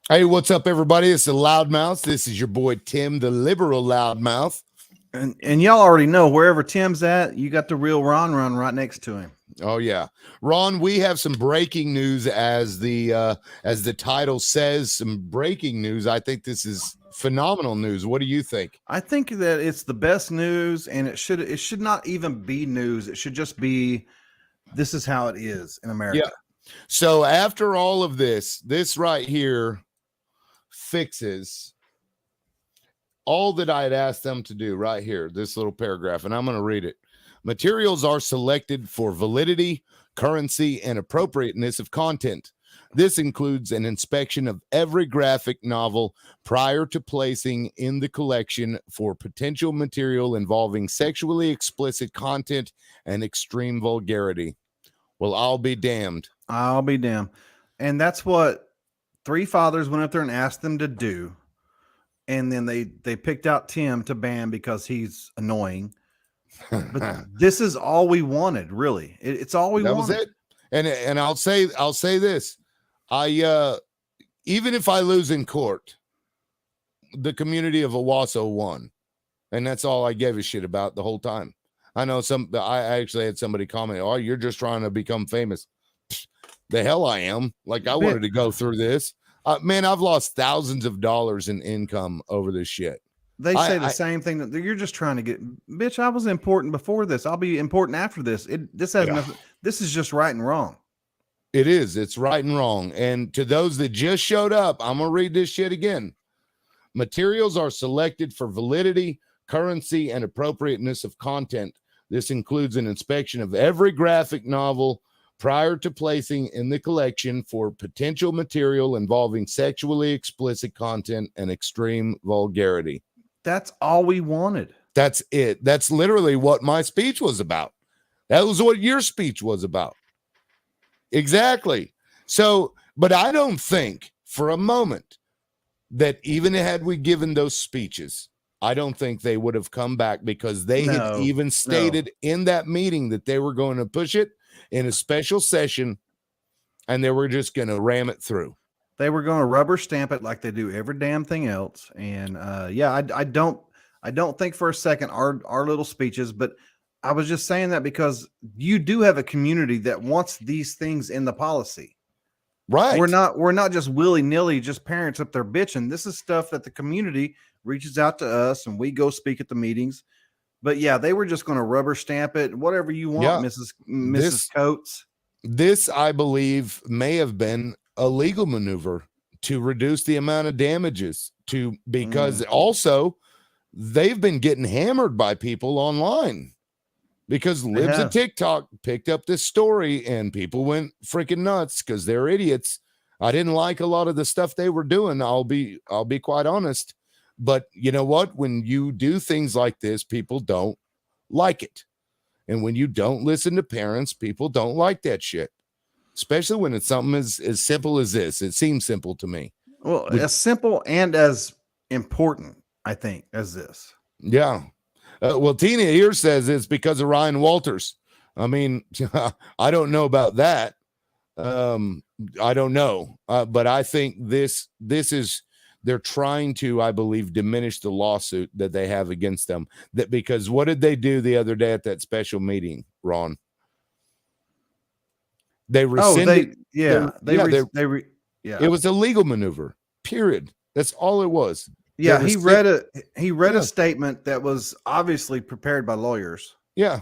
Hey, what's up, everybody? It's the Loudmouth. This is your boy Tim, the liberal loudmouth. And y'all already know wherever Tim's at, you got the real Ron right next to him. Oh yeah, Ron. We have some breaking news, as the title says. Some breaking news. I think this is phenomenal news. What do you think? I think that it's the best news, and it should not even be news. It should just be this is how it is in America. Yeah. So after all of this right here fixes all that I had asked them to do right here, this little paragraph, and I'm going to read it. Materials are selected for validity, currency, and appropriateness of content. This includes an inspection of every graphic novel prior to placing in the collection for potential material involving sexually explicit content and extreme vulgarity. Well, I'll be damned. I'll be damned. And that's what Three Fathers went up there and asked them to do. And then they picked out Tim to ban because he's annoying. But this is all we wanted, really. It's all we wanted. That was it. And I'll say this. I even if I lose in court, the community of Owasso won. And that's all I gave a shit about the whole time. I know I actually had somebody comment, "Oh, you're just trying to become famous." The hell I am. Like, I wanted to go through this. Man, I've lost thousands of dollars in income over this shit. They say the same thing, that you're just trying to get, bitch, I was important before this. I'll be important after this. This has nothing. This is just right and wrong. It is. It's right and wrong. And to those that just showed up, I'm going to read this shit again. Materials are selected for validity, currency, and appropriateness of content. This includes an inspection of every graphic novel prior to placing in the collection for potential material involving sexually explicit content and extreme vulgarity. That's all we wanted. That's it. That's literally what my speech was about. That was what your speech was about. Exactly. So, but I don't think for a moment that even had we given those speeches, I don't think they would have come back, because they had even stated in that meeting that they were going to push it in a special session, and they were just going to ram it through. They were going to rubber stamp it like they do every damn thing else. And I don't think for a second our little speeches, but I was just saying that because you do have a community that wants these things in the policy. Right. We're not just willy-nilly just parents up there bitching. This is stuff that the community reaches out to us and we go speak at the meetings. But yeah, they were just going to rubber stamp it, whatever you want, Mrs. Coates. This, I believe, may have been a legal maneuver to reduce the amount of damages, because also they've been getting hammered by people online, because Libs of TikTok picked up this story and people went freaking nuts because they're idiots. I didn't like a lot of the stuff they were doing. I'll be quite honest. But you know what? When you do things like this, people don't like it. And when you don't listen to parents, people don't like that shit. Especially when it's something as simple as this. It seems simple to me. Well, as simple and as important, I think, as this. Yeah. Well, Tina here says it's because of Ryan Walters. I mean, I don't know about that. I don't know. But I think this is, they're trying to, I believe, diminish the lawsuit that they have against them. That because what did they do the other day at that special meeting, Ron? They rescinded. It was a legal maneuver. Period. That's all it was. Yeah, he read a statement that was obviously prepared by lawyers. Yeah.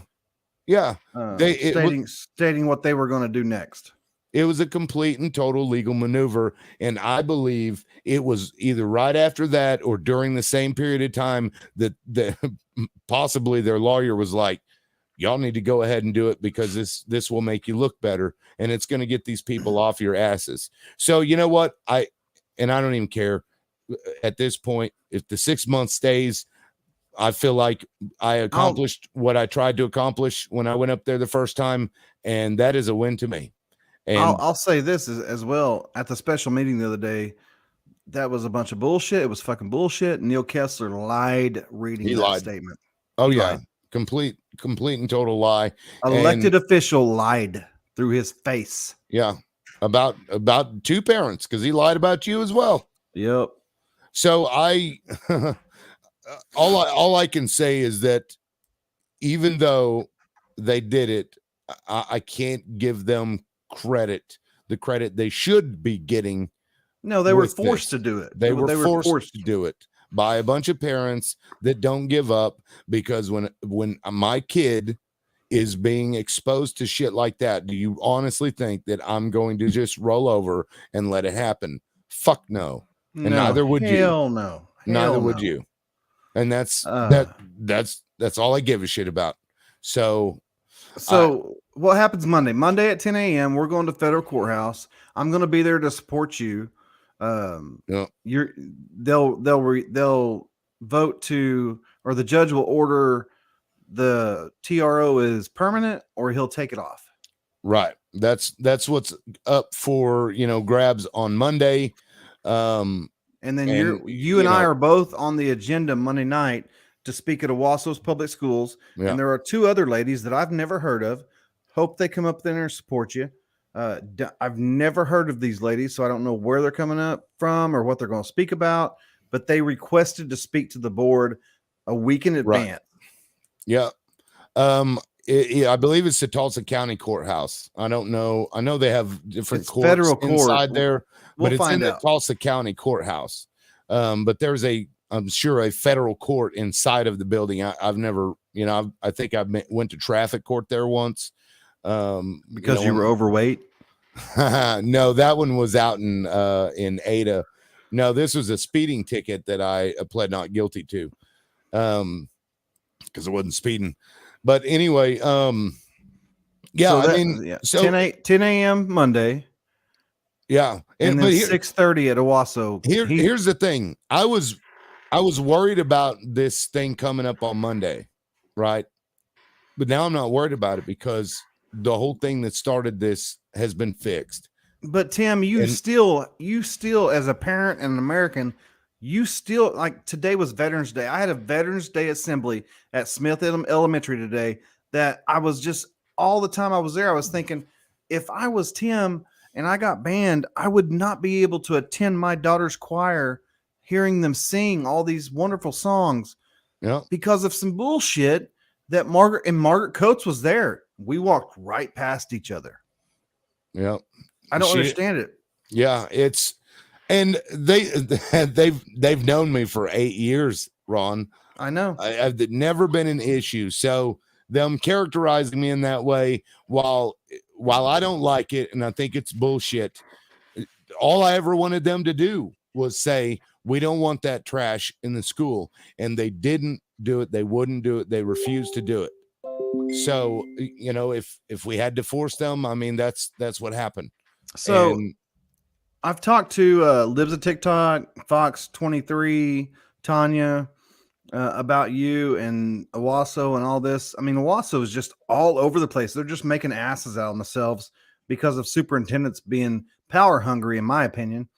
Stating what they were going to do next. It was a complete and total legal maneuver, and I believe it was either right after that or during the same period of time that possibly their lawyer was like, "Y'all need to go ahead and do it because this will make you look better, and it's going to get these people off your asses." So you know what? I don't even care at this point if the 6 months stays. I feel like I accomplished what I tried to accomplish when I went up there the first time, and that is a win to me. And I'll say this as well. At the special meeting the other day, that was a bunch of bullshit. It was fucking bullshit. Neil Kessler lied reading that statement. Oh, yeah. Complete and total lie. Elected official lied through his face. Yeah. About two parents, because he lied about you as well. Yep. So all I can say is that even though they did it, I can't give them the credit they should be getting. No, they were with forced this. to do it. They were forced to do it by a bunch of parents that don't give up, because when my kid is being exposed to shit like that, do you honestly think that I'm going to just roll over and let it happen? Fuck no. And No, neither would you. hell no. Neither would you. And that's all I give a shit about. So what happens Monday? Monday at 10 a.m. We're going to federal courthouse. I'm going to be there to support you. yeah. They'll vote to, or the judge will order the TRO is permanent, or he'll take it off. Right. That's what's up for, grabs on Monday. And then you and I are both on the agenda Monday night to speak at Owasso's public schools. Yeah. And there are two other ladies that I've never heard of. Hope they come up there and support you. I've never heard of these ladies, so I don't know where they're coming up from or what they're going to speak about, but they requested to speak to the board a week in advance. Right. Yeah. I believe it's the Tulsa County Courthouse. I don't know. I know they have different courts federal court inside there, but it's in the out. Tulsa County Courthouse. But there's I'm sure a federal court inside of the building. I've never, I think I went to traffic court there once. Because you were overweight. No, that one was out in Ada. No, this was a speeding ticket that I pled not guilty to. Because I wasn't speeding. But anyway, yeah, so 10 a.m. Monday. Yeah. And then 6:30 at Owasso. Here's the thing. I was worried about this thing coming up on Monday, right? But now I'm not worried about it because the whole thing that started this has been fixed. But Tim, you still as a parent and an American, you still, like, today was Veterans Day. I had a Veterans Day assembly at Smith Elementary today that I was just, all the time I was there, I was thinking, if I was Tim and I got banned, I would not be able to attend my daughter's choir, hearing them sing all these wonderful songs because of some bullshit that Margaret Coates was there. We walked right past each other. Yeah. I don't understand it. Yeah, and they've known me for 8 years, Ron. I know. I've never been an issue. So them characterizing me in that way, while I don't like it and I think it's bullshit, all I ever wanted them to do was say, we don't want that trash in the school. And they didn't do it. They wouldn't do it. They refused to do it. So, if we had to force them, I mean, that's what happened. So I've talked to Libs of TikTok, Fox 23, Tanya, about you and Owasso and all this. I mean, Owasso is just all over the place. They're just making asses out of themselves because of superintendents being power hungry, in my opinion.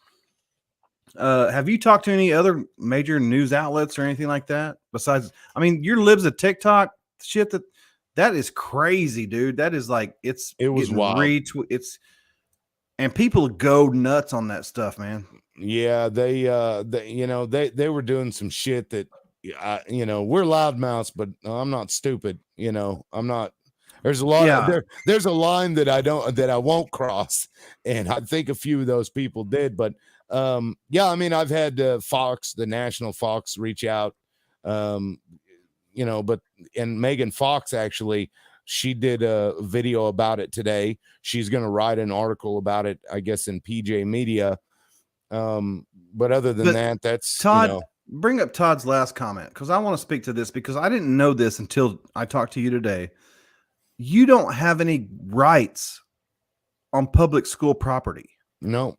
Have you talked to any other major news outlets or anything like that? Besides, I mean, your Libs of TikTok shit, that is crazy, dude. That is like, it was wild. And people go nuts on that stuff, man. Yeah, they were doing some shit that, we're loudmouths, but I'm not stupid. I'm not. There's a lot. There's a line that I won't cross, and I think a few of those people did. But I mean, I've had Fox, the national Fox, reach out. And Megan Fox actually. She did a video about it today. She's going to write an article about it, I guess, in PJ Media. But other than that, that's Todd. Bring up Todd's last comment, because I want to speak to this, because I didn't know this until I talked to you today. You don't have any rights on public school property. No.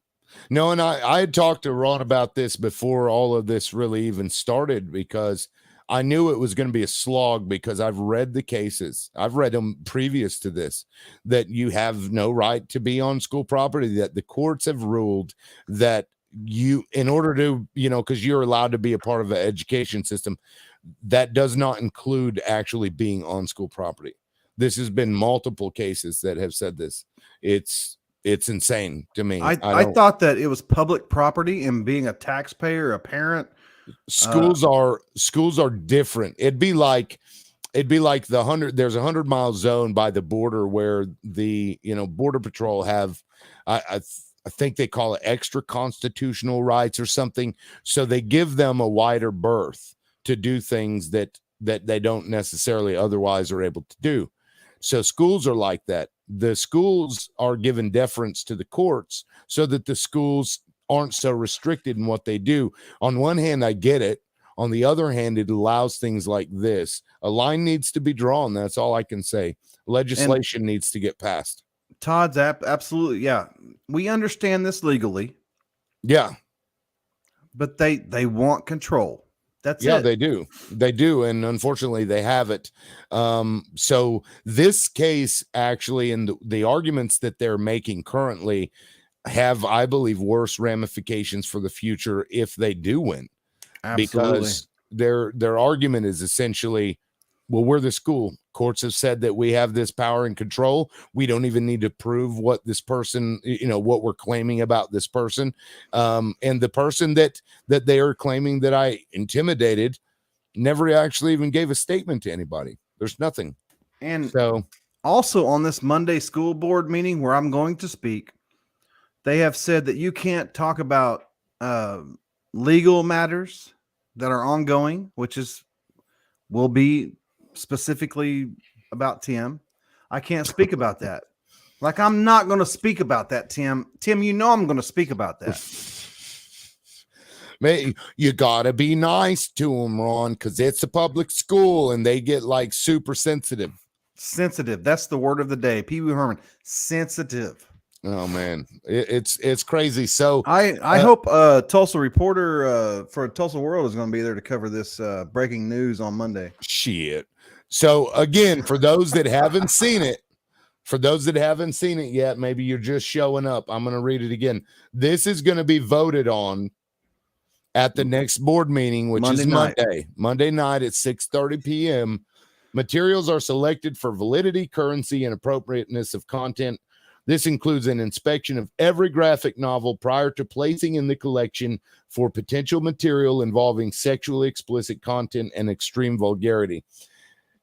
And I had talked to Ron about this before all of this really even started, because I knew it was going to be a slog, because I've read the cases. I've read them previous to this, that you have no right to be on school property, that the courts have ruled that you, in order to, because you're allowed to be a part of the education system, that does not include actually being on school property. This has been multiple cases that have said this. It's It's insane to me. I thought that it was public property, and being a taxpayer, a parent, schools are different. It'd be like there's a 100-mile zone by the border where the border patrol have I think they call it extra constitutional rights or something, so they give them a wider berth to do things that they don't necessarily otherwise are able to do. So schools are like that. The schools are given deference to the courts so that the schools aren't so restricted in what they do. On one hand, I get it. On the other hand, it allows things like this. A line needs to be drawn. That's all I can say. Legislation needs to get passed. Todd's absolutely. Yeah. We understand this legally. Yeah. But they want control. That's yeah, it. They do. And unfortunately they have it. So this case actually, and the arguments that they're making currently have, I believe, worse ramifications for the future if they do win. Absolutely. Because their argument is essentially, well, we're the school. Courts have said that we have this power and control. We don't even need to prove what this person, what we're claiming about this person. And the person that they are claiming that I intimidated never actually even gave a statement to anybody. There's nothing. And so also on this Monday school board meeting where I'm going to speak, they have said that you can't talk about legal matters that are ongoing, which will be specifically about Tim. I can't speak about that. Like, I'm not going to speak about that, Tim. Tim, I'm going to speak about that. Man, you gotta be nice to them, Ron, because it's a public school and they get like super sensitive. Sensitive. That's the word of the day. Pee Wee Herman. Sensitive. Oh man, it's crazy. So I hope Tulsa reporter for Tulsa World is going to be there to cover this breaking news on Monday. Shit. So again, for those that haven't seen it, yet, maybe you're just showing up. I'm going to read it again. This is going to be voted on at the next board meeting, which is Monday night at 6:30 p.m. Materials are selected for validity, currency, and appropriateness of content. This includes an inspection of every graphic novel prior to placing in the collection for potential material involving sexually explicit content and extreme vulgarity.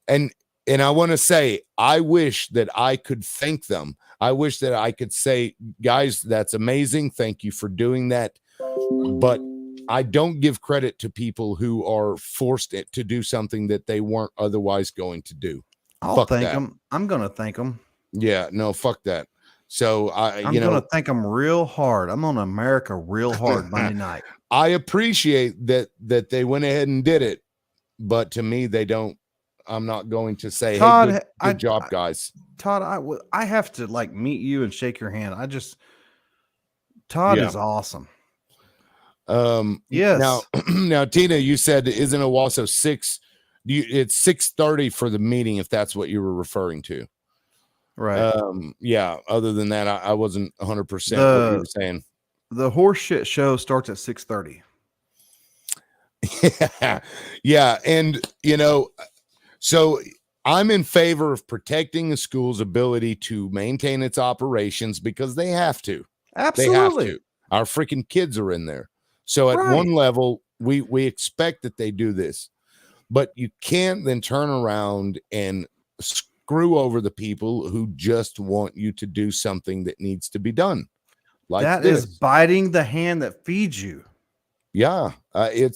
And I want to say, I wish that I could thank them. I wish that I could say, guys, that's amazing. Thank you for doing that. But I don't give credit to people who are forced to do something that they weren't otherwise going to do. I'll thank them. I'm going to thank them. Yeah, no, fuck that. So I'm going to thank them real hard. I'm on America real hard Monday night. I appreciate that they went ahead and did it, but to me, they don't. I'm not going to say, Todd, hey, good job, guys. Todd, I have to like meet you and shake your hand. Todd is awesome. Yes. Now, Tina, you said, isn't Owasso 6? It's 6:30 for the meeting, if that's what you were referring to. Right. Yeah. Other than that, I wasn't 100% what you were saying. The horseshit show starts at 6:30. Yeah. And, so I'm in favor of protecting the school's ability to maintain its operations because they have to. Absolutely. They have to. Our freaking kids are in there. So at one level, we expect that they do this. But you can't then turn around and screw over the people who just want you to do something that needs to be done. Like that is biting the hand that feeds you. Yeah, I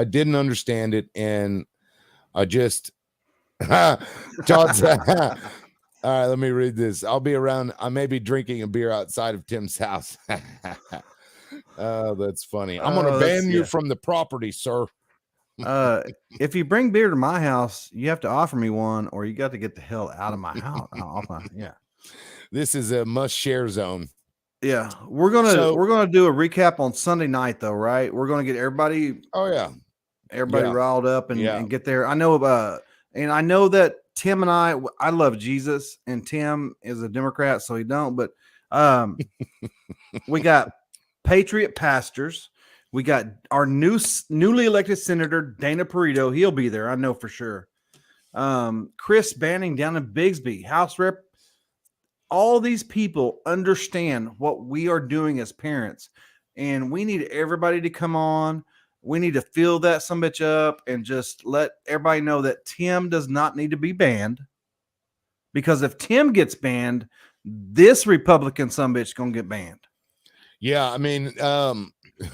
didn't understand it, and I just Todd said, all right, let me read this. I'll be around. I may be drinking a beer outside of Tim's house. Oh, that's funny. I'm going to ban you from the property, sir. If you bring beer to my house, you have to offer me one, or you got to get the hell out of my house. Yeah, this is a must share zone. Yeah, we're gonna do a recap on Sunday night, though, right? We're gonna get everybody. Oh yeah, everybody riled up and get there. I know and I know that Tim and I love Jesus, and Tim is a Democrat, so he don't. But we got Patriot pastors. We got our newly elected senator, Dana Perito. He'll be there. I know for sure. Chris Banning down in Bigsby, House Rep. all these people understand what we are doing as parents, and we need everybody to come on. We need to fill that sumbitch up and just let everybody know that Tim does not need to be banned, because if Tim gets banned, this Republican sumbitch gonna get banned. Yeah, I mean,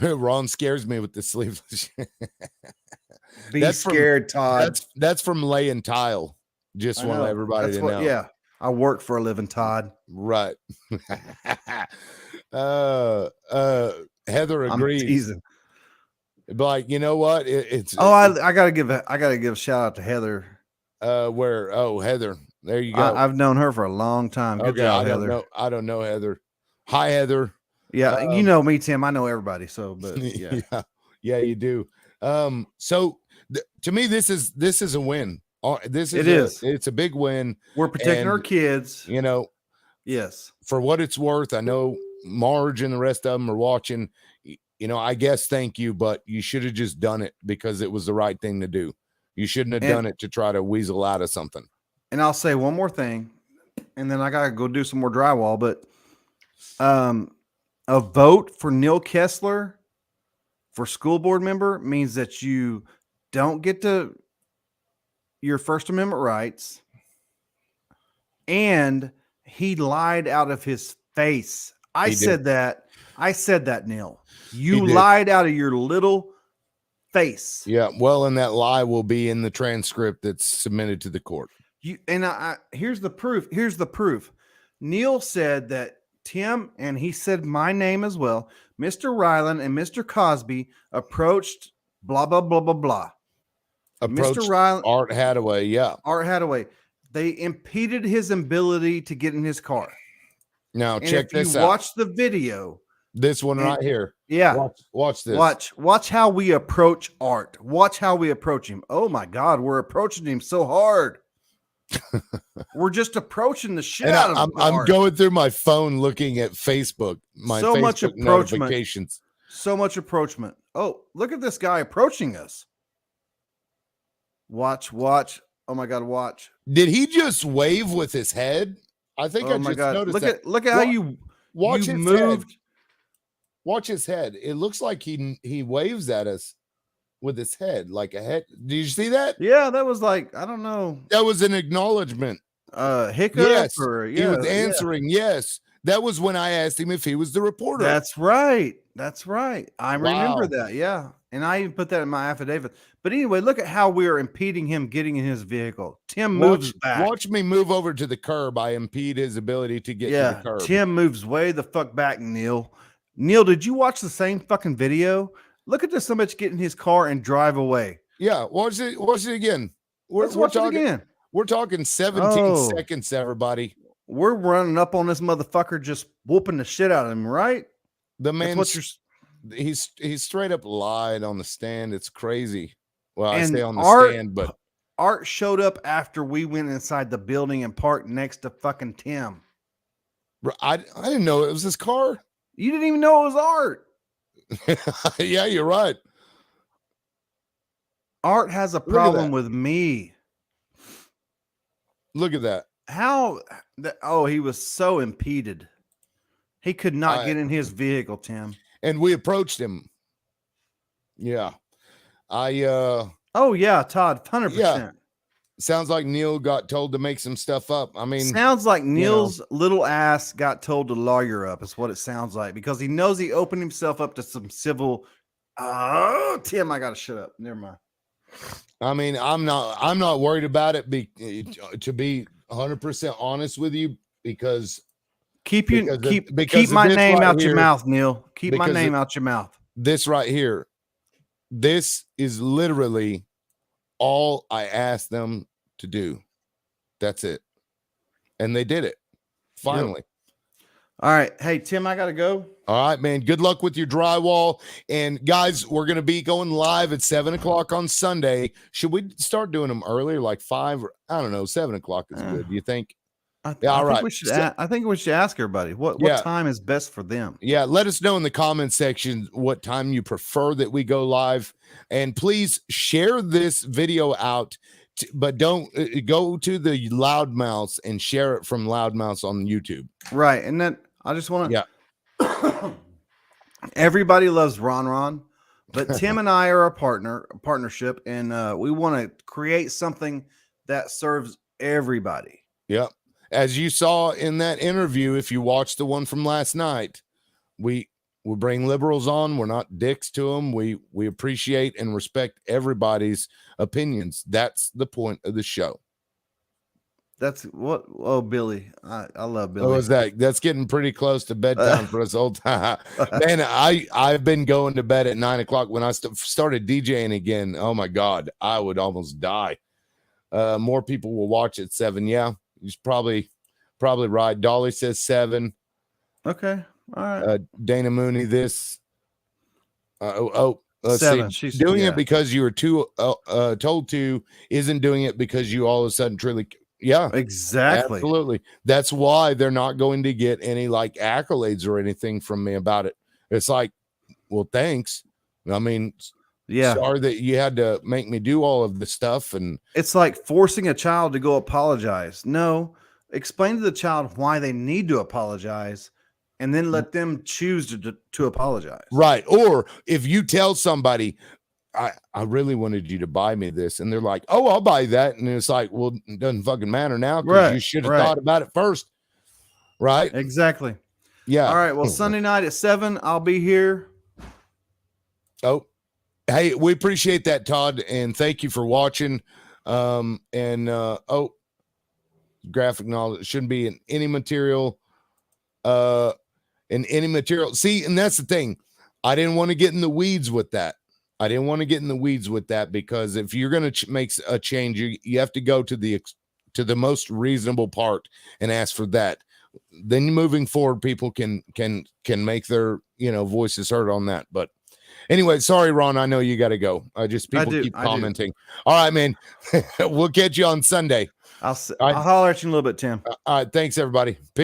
Ron scares me with the sleeveless. Be scared, Todd. That's from laying tile. Just want everybody to know. Yeah, I work for a living, Todd. Right. Heather agrees. Like, you know what? I gotta give a shout out to Heather. Heather. There you go. I've known her for a long time. Good job, Heather. I don't know Heather. Hi, Heather. Yeah, you know me, Tim. I know everybody. So, but yeah, yeah, you do. So to me, this is a win. It's a big win. We're protecting our kids. You know, yes. For what it's worth, I know Marge and the rest of them are watching. You know, I guess thank you, but you should have just done it because it was the right thing to do. You shouldn't have done it to try to weasel out of something. And I'll say one more thing, and then I gotta go do some more drywall. But a vote for Neil Kessler for school board member means that you don't get to your First Amendment rights, and he lied out of his face. I said that, Neil. You lied out of your little face. Yeah, well, and that lie will be in the transcript that's submitted to the court. Here's the proof. Neil said that Tim, and he said my name as well, Mr. Reiland and Mr. Cosby approached blah, blah, blah, blah, blah. Approached Mr. Reiland, Art Hadaway, yeah. Art Hadaway. They impeded his ability to get in his car. Now, and check this out. Watch the video. This one right here. Yeah. Watch this. Watch how we approach Art. Watch how we approach him. Oh, my God. We're approaching him so hard. We're just approaching the shit out of him. I'm going through my phone looking at Facebook. So much notifications. So much approachment. Oh, look at this guy approaching us. Watch. Oh my God, watch. Did he just wave with his head? I think I just noticed. Look at how you watch his moved. Head. Watch his head. It looks like he waves at us with his head, like a head. Did you see that? Yeah, that was like, I don't know. That was an acknowledgement. Hiccup. Yes, he was answering. Yeah. Yes, that was when I asked him if he was the reporter. That's right. I remember that. Yeah, and I even put that in my affidavit. But anyway, look at how we are impeding him getting in his vehicle. Tim moves back. Watch me move over to the curb. I impede his ability to get to the curb. Tim moves way the fuck back, Neil. Neil, did you watch the same fucking video? Look at this somebody get in his car and drive away. Yeah, watch it again. Let's watch it again. We're talking 17 seconds, everybody. We're running up on this motherfucker, just whooping the shit out of him, right? The man, he's straight up lied on the stand. It's crazy. Well, I say on the stand, but Art showed up after we went inside the building and parked next to fucking Tim. I didn't know it was his car. You didn't even know it was Art. Yeah, you're right. Art has a problem with me. Look at that. He was so impeded. He could not get in his vehicle, Tim. And we approached him. Yeah. Oh yeah, Todd, 100%. Yeah. Sounds like Neil got told to make some stuff up. I mean, sounds like Neil's little ass got told to lawyer up, is what it sounds like, because he knows he opened himself up to some civil. Oh, Tim, I gotta shut up. Never mind. I mean, I'm not worried about it. To be 100% honest with you, because keep my name out your mouth, Neil. Keep my name out your mouth. This right here, this is literally all I asked them to do. That's it. And they did it. Finally. Yep. All right. Hey, Tim, I got to go. All right, man. Good luck with your drywall. And guys, we're going to be going live at 7:00 on Sunday. Should we start doing them earlier, like 5 or I don't know, 7:00 is good. Do you think? I think we should ask everybody what time is best for them. Yeah, let us know in the comment section what time you prefer that we go live, and please share this video out but don't go to the Loudmouths and share it from Loudmouths on YouTube. Right. And then I just want to, Yeah. everybody loves Ron, but Tim and I are a partnership, and we want to create something that serves everybody. Yep. As you saw in that interview, if you watched the one from last night, we bring liberals on. We're not dicks to them. We appreciate and respect everybody's opinions. That's the point of the show. That's what. Oh, Billy, I love Billy. What was that? That's getting pretty close to bedtime for us old time. Man, I've been going to bed at 9 o'clock. When I started DJing again, oh my God, I would almost die. More people will watch at 7. Yeah, he's probably right. Dolly says 7. Okay, all right. Dana Mooney, this. Let's 7. see. She's Doing it because you were told to isn't doing it because you all of a sudden truly. Yeah, exactly. Absolutely. That's why they're not going to get any like accolades or anything from me about it. It's like, well, thanks. I mean, yeah, sorry that you had to make me do all of this stuff. And it's like forcing a child to go apologize. No, explain to the child why they need to apologize, and then let them choose to apologize. Right. Or if you tell somebody, I really wanted you to buy me this, and they're like, oh, I'll buy that. And it's like, well, it doesn't fucking matter now because you should have thought about it first. Right. Exactly. Yeah. All right. Well, Sunday night at 7, I'll be here. Oh, hey, we appreciate that, Todd, and thank you for watching. Graphic knowledge shouldn't be in any material. See, and that's the thing. I didn't want to get in the weeds with that. Because if you're going to make a change, you have to go to the most reasonable part and ask for that. Then moving forward, people can make their voices heard on that. But anyway, sorry, Ron, I know you got to go. People keep commenting. All right, man. We'll catch you on Sunday. I'll holler at you in a little bit, Tim. All right, thanks everybody.